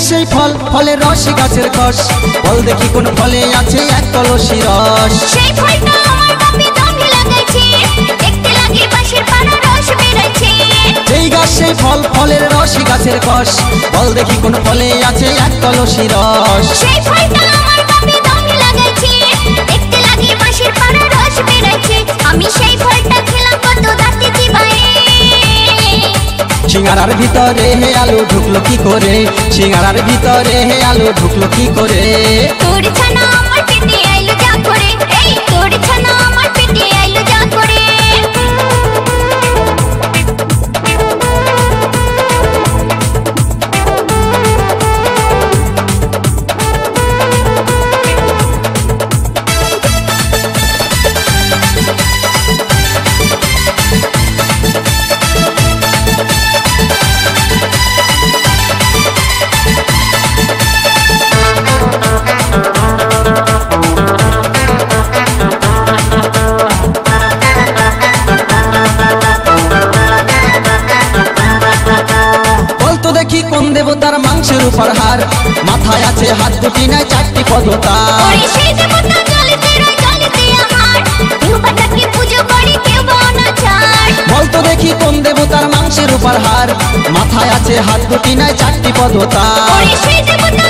সেই ফল, ফলের রস গাছের কষ, বল দেখি কোন ফলে আছে এক কলসি রস। সেই ফলটা আমার বাপে জমি লাগাইছে, দেখতে লাগে বাঁশের পাড়া রস বেরোচ্ছে। যেই গাছ সেই ফল, ফলের রস গাছের কষ, বল দেখি কোন ফলে আছে এক কলসি রস। সেই ফলটা আমার বাপে জমি লাগাইছে, দেখতে লাগে বাঁশের পাড়া রস বেরোচ্ছে। আমি সেই ফলটা খেলাম কত দাঁতে চিবায়ে। সিঙ্গারার ভিতরে হে আলু ঢুকলো কি করে, সিঙ্গারার ভিতরে হে আলু ঢুকলো কি করে। তোর ছানা আমার পেটে আইলো যা করে, এই তোর ছানা আমার পেটে আইলো যা করে। দেখি কোন দেবতার মাংসের উপর হার, মাথায় আছে হাত দুটি নাই চারটি পদতা। ওরে সেই দেবতা জলেতে রয় জলেতে আমার, দেবতাকে পুজো করে কেউ বানা ছাড়। বলতো দেখি কোন দেবতার মাংসের উপর হার, মাথায় আছে হাত দুটি নাই চারটি পদতা। ওরে সেই দেবতা